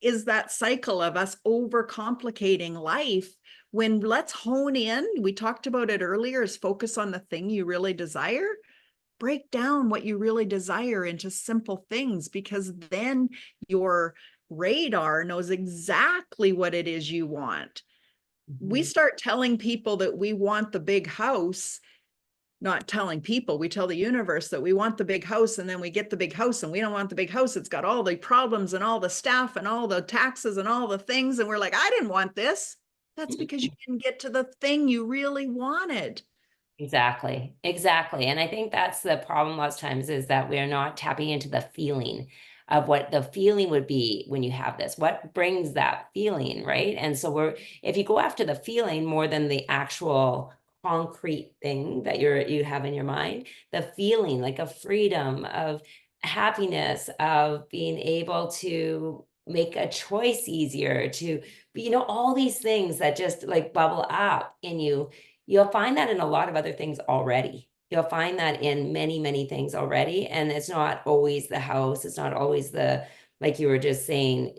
is that cycle of us overcomplicating life, when let's hone in. We talked about it earlier, is focus on the thing you really desire. Break down what you really desire into simple things, because then your radar knows exactly what it is you want. We start telling people that we want the big house, not telling people, we tell the universe that we want the big house, and then we get the big house and we don't want the big house. It's got all the problems and all the staff and all the taxes and all the things. And we're like, I didn't want this. That's because you didn't get to the thing you really wanted. Exactly. Exactly. And I think that's the problem lots of times, is that we're not tapping into the feeling of what the feeling would be when you have this, what brings that feeling, right? And so if you go after the feeling more than the actual concrete thing that you have in your mind, the feeling like of freedom, of happiness, of being able to make a choice easier, to, all these things that just like bubble up in you. You'll find that in a lot of other things already. You'll find that in many, many things already. And it's not always the house. It's not always like you were just saying,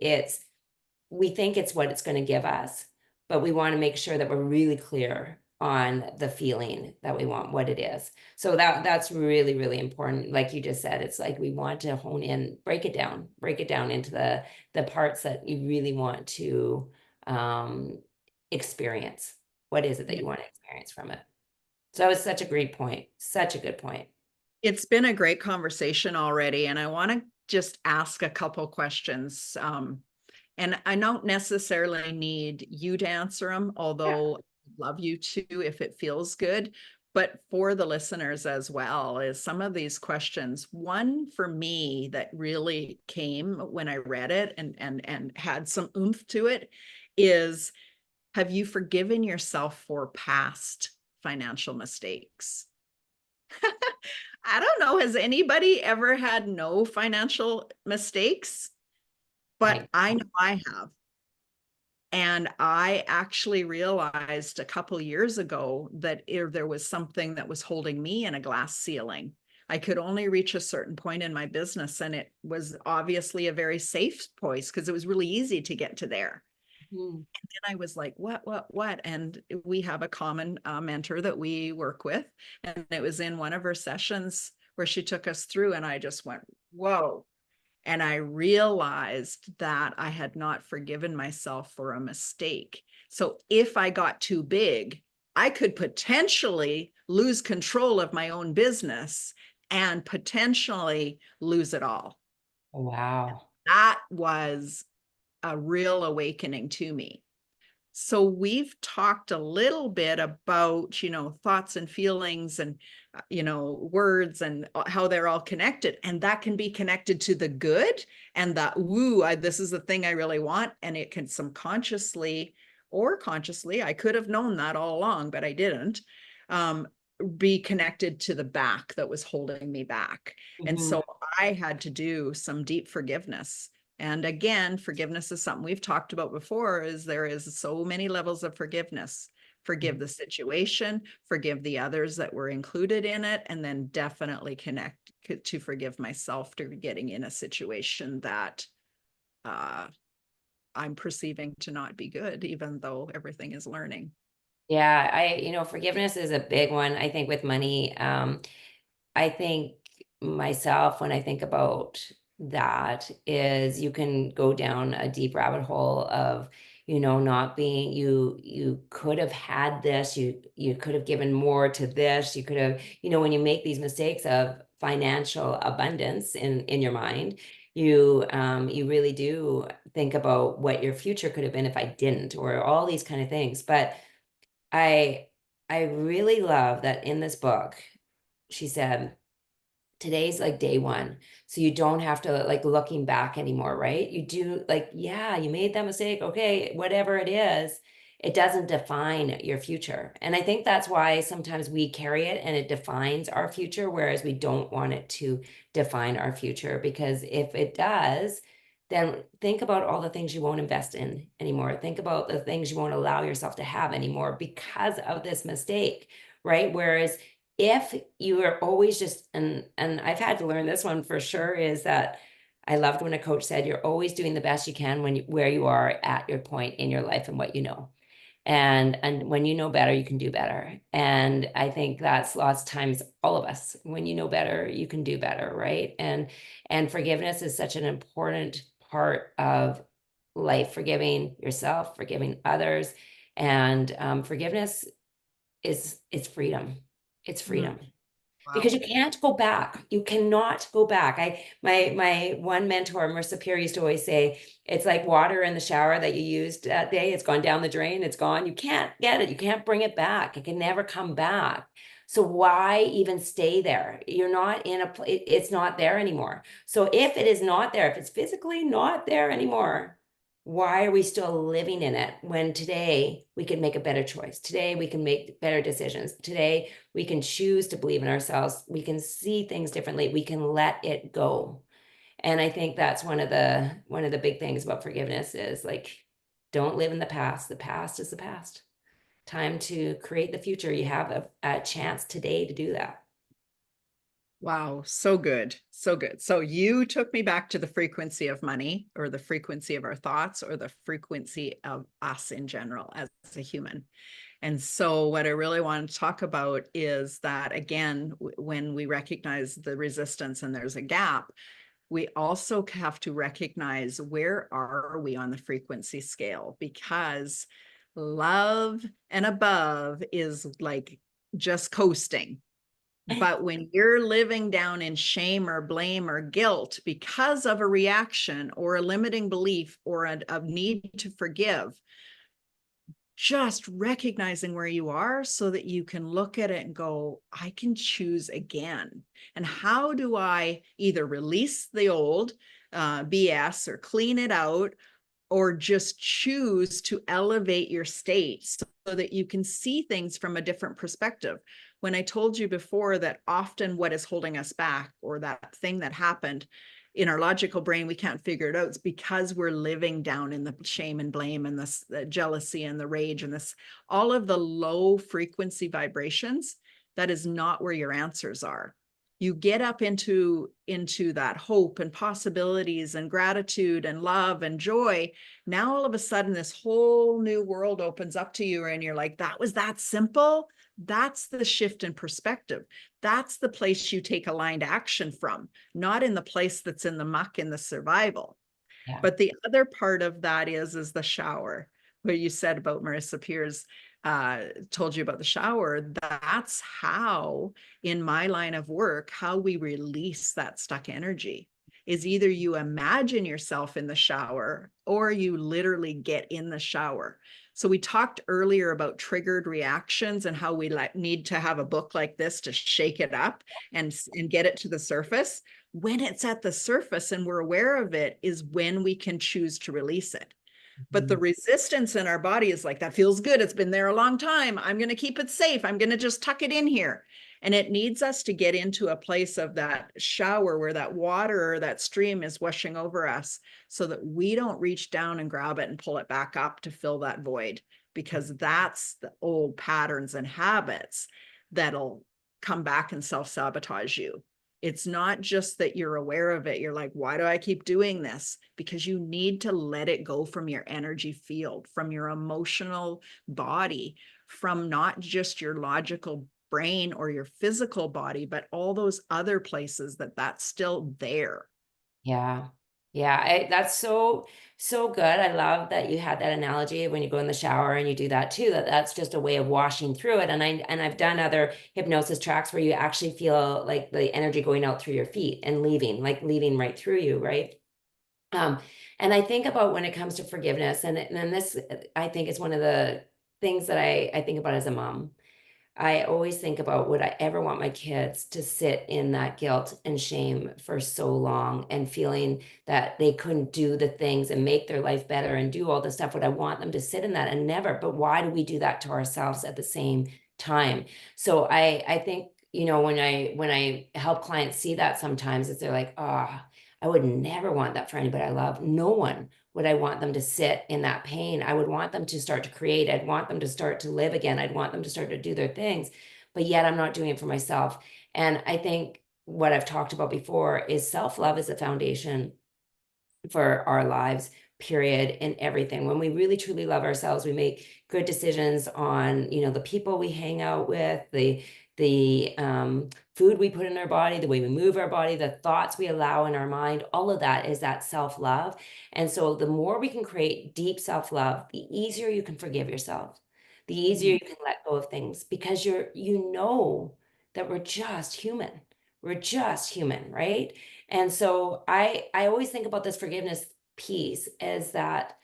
we think it's what it's going to give us, but we want to make sure that we're really clear on the feeling that we want, what it is. So that's really, really important. Like you just said, it's like we want to hone in, break it down into the parts that you really want to experience. What is it that you want to experience from it? So it's such a great point. Such a good point. It's been a great conversation already, and I want to just ask a couple questions. And I don't necessarily need you to answer them, although I'd love you to if it feels good. But for the listeners as well, is some of these questions. One for me that really came when I read it and had some oomph to it is, have you forgiven yourself for past financial mistakes? I don't know. Has anybody ever had no financial mistakes? But I know I have. And I actually realized a couple years ago that there was something that was holding me in a glass ceiling. I could only reach a certain point in my business, and it was obviously a very safe place because it was really easy to get to there. Mm-hmm. And then I was like, what? And we have a common mentor that we work with. And it was in one of her sessions where she took us through, and I just went, whoa. And I realized that I had not forgiven myself for a mistake. So if I got too big, I could potentially lose control of my own business and potentially lose it all. Wow. That was a real awakening to me. So we've talked a little bit about, thoughts and feelings and, words and how they're all connected. And that can be connected to the good and that, this is the thing I really want. And it can subconsciously or consciously, I could have known that all along, but I didn't, be connected to the back that was holding me back. And so I had to do some deep forgiveness. And again, forgiveness is something we've talked about before, is there is so many levels of forgiveness. Forgive the situation, forgive the others that were included in it, and then definitely connect to forgive myself for getting in a situation that I'm perceiving to not be good, even though everything is learning. Yeah, forgiveness is a big one, I think, with money. I think myself, when I think about that, is you can go down a deep rabbit hole of, not being, you could have had this, you could have given more to this, you could have, when you make these mistakes of financial abundance in your mind, you really do think about what your future could have been if I didn't, or all these kind of things. But I really love that in this book, she said, today's like day one. So you don't have to like looking back anymore, right? You do like, yeah, you made that mistake. Okay, whatever it is, it doesn't define your future. And I think that's why sometimes we carry it and it defines our future, whereas we don't want it to define our future. Because if it does, then think about all the things you won't invest in anymore. Think about the things you won't allow yourself to have anymore because of this mistake, right? Whereas if you are always just, and I've had to learn this one for sure, is that I loved when a coach said, you're always doing the best you can where you are at your point in your life and what you know. And when you know better, you can do better. And I think that's lots of times all of us, when you know better, you can do better, right? And forgiveness is such an important part of life, forgiving yourself, forgiving others. And forgiveness it's freedom. It's freedom. Because Wow. you can't go back. You cannot go back. My one mentor, Marissa Peer, used to always say, it's like water in the shower that you used that day. It's gone down the drain. It's gone. You can't get it. You can't bring it back. It can never come back. So why even stay there? You're not in a place, it's not there anymore. So if it is not there, if it's physically not there anymore, why are we still living in it when today we can make a better choice? Today we can make better decisions. Today we can choose to believe in ourselves. We can see things differently. We can let it go. And I think that's one of the big things about forgiveness is like, don't live in the past. The past is the past. Time to create the future. You have a chance today to do that. Wow, so good. So good. So you took me back to the frequency of money, or the frequency of our thoughts, or the frequency of us in general as a human. And so what I really want to talk about is that, again, when we recognize the resistance and there's a gap, we also have to recognize, where are we on the frequency scale? Because love and above is like just coasting. But when you're living down in shame or blame or guilt because of a reaction or a limiting belief or a need to forgive, just recognizing where you are so that you can look at it and go, I can choose again. And how do I either release the old BS or clean it out, or just choose to elevate your state so that you can see things from a different perspective? When I told you before that often what is holding us back, or that thing that happened in our logical brain, we can't figure it out, it's because we're living down in the shame and blame and this the jealousy and the rage and this, all of the low frequency vibrations. That is not where your answers are. You get up into that hope and possibilities and gratitude and love and joy. Now all of a sudden this whole new world opens up to you, and you're like, that was that simple. That's the shift in perspective. That's the place you take aligned action from, not in the place that's in the muck in the survival. Yeah. But the other part of that is the shower, where you said about Marissa Peer's told you about the shower. That's how, in my line of work, how we release that stuck energy is either you imagine yourself in the shower or you literally get in the shower. So we talked earlier about triggered reactions and how we need to have a book like this to shake it up and get it to the surface. When it's at the surface and we're aware of it is when we can choose to release it. But the resistance in our body is like, that feels good. It's been there a long time. I'm going to keep it safe. I'm going to just tuck it in here. And it needs us to get into a place of that shower where that water or that stream is washing over us, so that we don't reach down and grab it and pull it back up to fill that void, because that's the old patterns and habits that'll come back and self-sabotage you. It's not just that you're aware of it. You're like, why do I keep doing this? Because you need to let it go from your energy field, from your emotional body, from not just your logical brain or your physical body, but all those other places that's still there. Yeah. Yeah. That's so good. I love that you had that analogy when you go in the shower and you do that too, that's just a way of washing through it. And I've done other hypnosis tracks where you actually feel like the energy going out through your feet and leaving right through you. Right. Um, and I think about when it comes to forgiveness, and this, I think, is one of the things that I think about as a mom. I always think about, would I ever want my kids to sit in that guilt and shame for so long and feeling that they couldn't do the things and make their life better and do all the stuff? Would I want them to sit in that? And never. But why do we do that to ourselves at the same time? So I think, when I help clients see that, sometimes it's they're like, oh, I would never want that for anybody I love. No one would I want them to sit in that pain. I would want them to start to create. I'd want them to start to live again. I'd want them to start to do their things, but yet I'm not doing it for myself. And I think what I've talked about before is self-love is the foundation for our lives, period, in everything. When we really truly love ourselves, we make good decisions on, you know, the people we hang out with, the food we put in our body, the way we move our body, the thoughts we allow in our mind. All of that is that self-love. And so the more we can create deep self-love, the easier you can forgive yourself, the easier you can let go of things, because you know that we're just human. We're just human, right? And so I always think about this forgiveness piece as that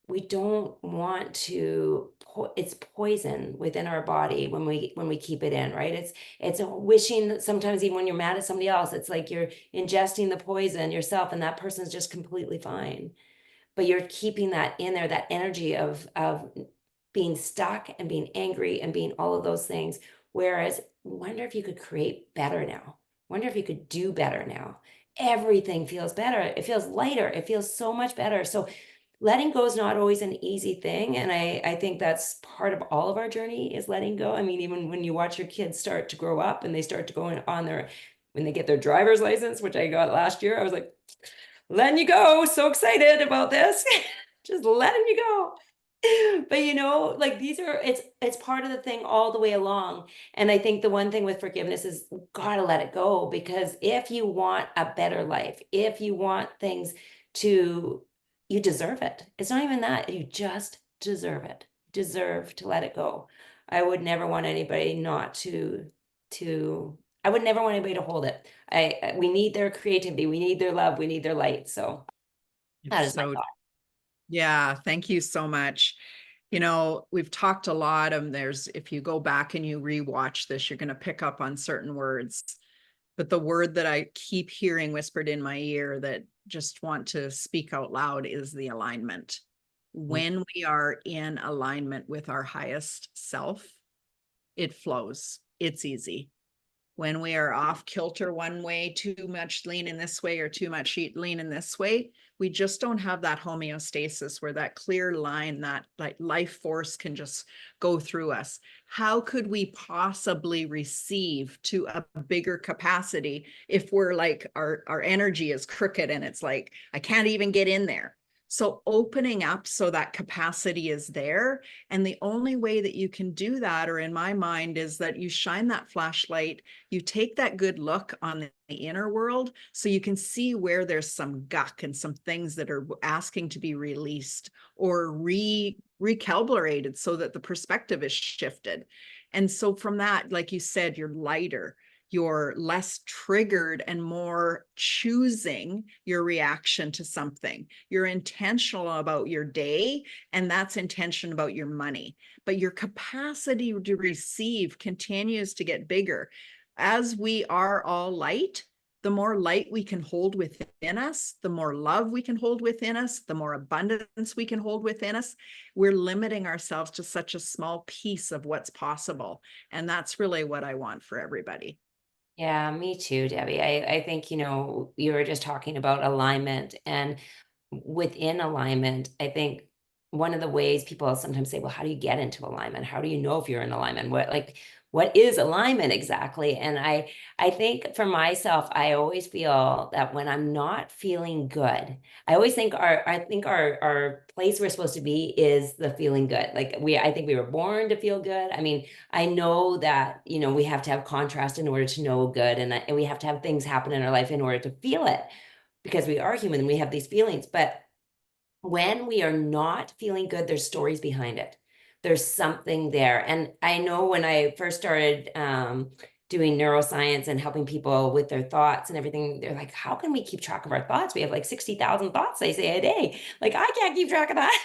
we don't want to, it's poison within our body when we keep it in, right? It's a wishing that sometimes even when you're mad at somebody else, it's like you're ingesting the poison yourself and that person's just completely fine. But you're keeping that in there, that energy of being stuck and being angry and being all of those things. Whereas wonder if you could create better now. Wonder if you could do better now. Everything feels better. It feels lighter. It feels so much better. So letting go is not always an easy thing. And I think that's part of all of our journey is letting go. I mean, even when you watch your kids start to grow up and they start to go on their, when they get their driver's license, which I got last year, I was like, letting you go. So excited about this. Just letting you go. But you know, like it's part of the thing all the way along. And I think the one thing with forgiveness is gotta let it go, because if you want a better life, if you want things to, you deserve it. It's not even that, you just deserve it. Deserve to let it go. I would never want anybody not to I would never want anybody to hold it. We need their creativity, we need their love, we need their light. So that It's is my so, thought. yeah, thank you so much. You know, we've talked a lot, and there's, if you go back and you rewatch this, you're going to pick up on certain words. But the word that I keep hearing whispered in my ear that just want to speak out loud is the alignment. When we are in alignment with our highest self, it flows. It's easy. When we are off kilter one way, too much lean in this way or too much lean in this way, we just don't have that homeostasis where that clear line, that like life force can just go through us. How could we possibly receive to a bigger capacity if we're like our energy is crooked and it's like I can't even get in there? So opening up so that capacity is there. And the only way that you can do that, or in my mind, is that you shine that flashlight, you take that good look on the inner world so you can see where there's some guck and some things that are asking to be released or recalibrated so that the perspective is shifted. And so from that, like you said, you're lighter, you're less triggered and more choosing your reaction to something. You're intentional about your day, and that's intention about your money. But your capacity to receive continues to get bigger. As we are all light, the more light we can hold within us, the more love we can hold within us, the more abundance we can hold within us. We're limiting ourselves to such a small piece of what's possible. And that's really what I want for everybody. Yeah, me too, Debbie. I think, you know, you were just talking about alignment, and within alignment, I think one of the ways people sometimes say, well, how do you get into alignment? How do you know if you're in alignment? What is alignment exactly? And I think for myself, I always feel that when I'm not feeling good, I always think our place we're supposed to be is the feeling good. I think we were born to feel good. I mean, I know that, you know, we have to have contrast in order to know good, and we have to have things happen in our life in order to feel it, because we are human and we have these feelings. But when we are not feeling good, there's stories behind it. There's something there. And I know when I first started doing neuroscience and helping people with their thoughts and everything, they're like, how can we keep track of our thoughts? We have like 60,000 thoughts, they say, a day. Like, I can't keep track of that.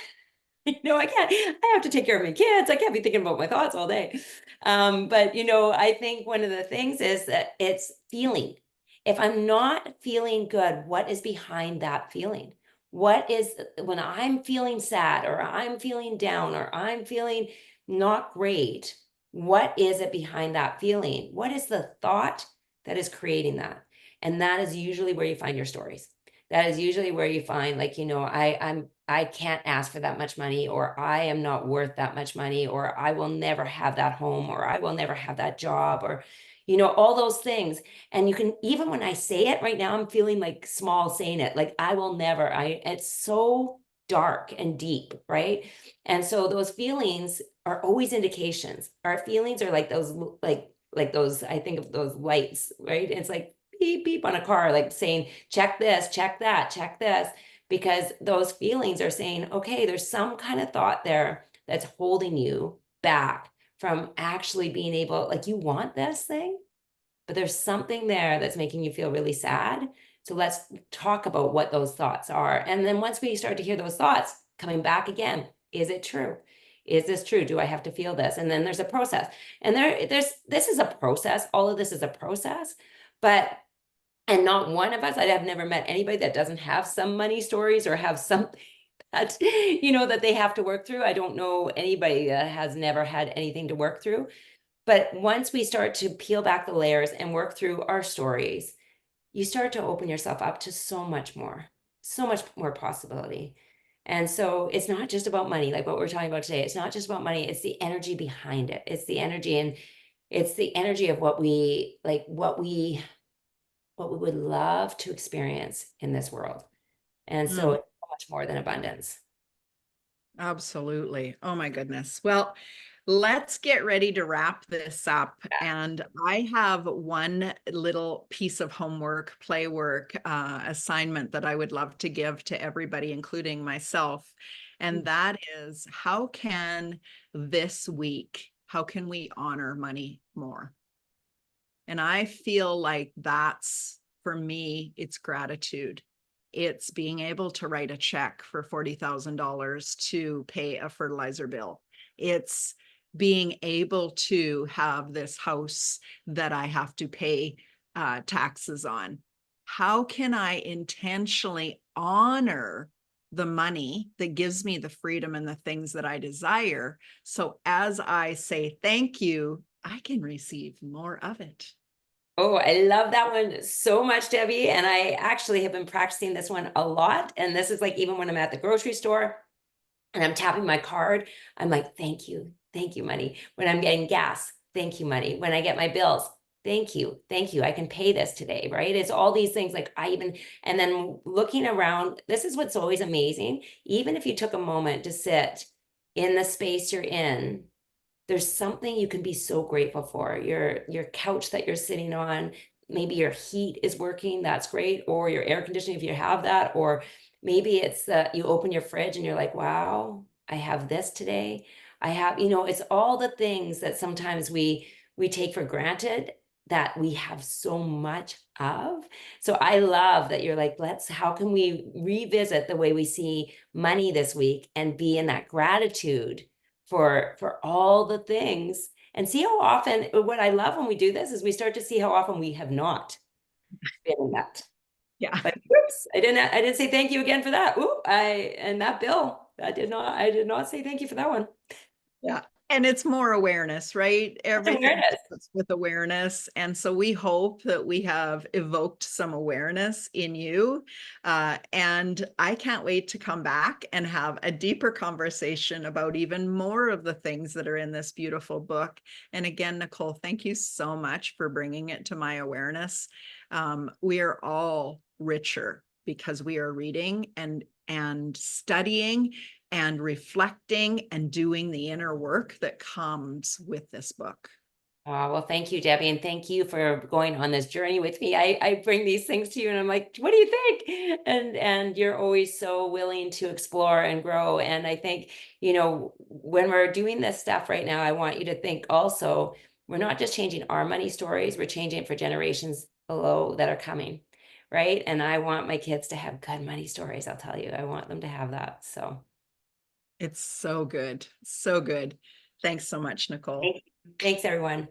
You know, I can't, I have to take care of my kids. I can't be thinking about my thoughts all day. But, you know, I think one of the things is that it's feeling. If I'm not feeling good, what is behind that feeling? What is, when I'm feeling sad or I'm feeling down or I'm feeling not great, what is it behind that feeling? What is the thought that is creating that? And that is usually where you find your stories. that is usually where you find like, I can't ask for that much money, or I am not worth that much money, or I will never have that home, or I will never have that job, or, all those things. And you can, even when I say it right now, I'm feeling like small saying it, like I will never, it's so dark and deep, right? And so those feelings are always indications. Our feelings are like those, like those, I think of those lights, right? It's like beep, beep on a car, like saying, check this, check that, check this, because those feelings are saying, okay, there's some kind of thought there that's holding you back from actually being able, like you want this thing, but there's something there that's making you feel really sad. So let's talk about what those thoughts are. And then once we start to hear those thoughts coming back again, is it true? Is this true? Do I have to feel this? And then there's a process. And this is a process. All of this is a process, and not one of us, I have never met anybody that doesn't have some money stories or have something that, that they have to work through. I don't know anybody that has never had anything to work through. But once we start to peel back the layers and work through our stories, you start to open yourself up to so much more possibility. And so it's not just about money, like what we're talking about today. It's not just about money. It's the energy behind it. It's the energy, and it's the energy of what we would love to experience in this world. And so it's so much more than abundance. Absolutely. Oh my goodness. Well, let's get ready to wrap this up. And I have one little piece of homework, play work, assignment that I would love to give to everybody, including myself. And that is, how can we honor money more? And I feel like that's, for me, it's gratitude. It's being able to write a check for $40,000 to pay a fertilizer bill. It's being able to have this house that I have to pay taxes on. How can I intentionally honor the money that gives me the freedom and the things that I desire? So as I say thank you, I can receive more of it. Oh, I love that one so much, Debbie. And I actually have been practicing this one a lot. And this is like, even when I'm at the grocery store and I'm tapping my card, I'm like, thank you, money. When I'm getting gas, thank you, money. When I get my bills, thank you, I can pay this today, right? It's all these things, like and then looking around, this is what's always amazing. Even if you took a moment to sit in the space you're in, there's something you can be so grateful for. Your couch that you're sitting on, maybe your heat is working, that's great, or your air conditioning if you have that, or maybe it's that you open your fridge and you're like, wow, I have this today. I have, it's all the things that sometimes we take for granted that we have so much of. So I love that you're like, how can we revisit the way we see money this week and be in that gratitude for all the things, and see how often. What I love when we do this is we start to see how often we have not been in that. Yeah. Like, whoops, I didn't say thank you again for that. Ooh, and that bill, I did not say thank you for that one. Yeah. And it's more awareness, right? Everything Awareness. starts with awareness. And so we hope that we have evoked some awareness in you. And I can't wait to come back and have a deeper conversation about even more of the things that are in this beautiful book. And again, Nicole, thank you so much for bringing it to my awareness. We are all richer because we are reading and studying and reflecting and doing the inner work that comes with this book. Oh, well, thank you, Debbie. And thank you for going on this journey with me. I bring these things to you and I'm like, what do you think? And you're always so willing to explore and grow. And I think, when we're doing this stuff right now, I want you to think also, we're not just changing our money stories, we're changing it for generations below that are coming. Right. And I want my kids to have good money stories. I'll tell you, I want them to have that. So It's so good. So good. Thanks so much, Nicole. thanks, everyone.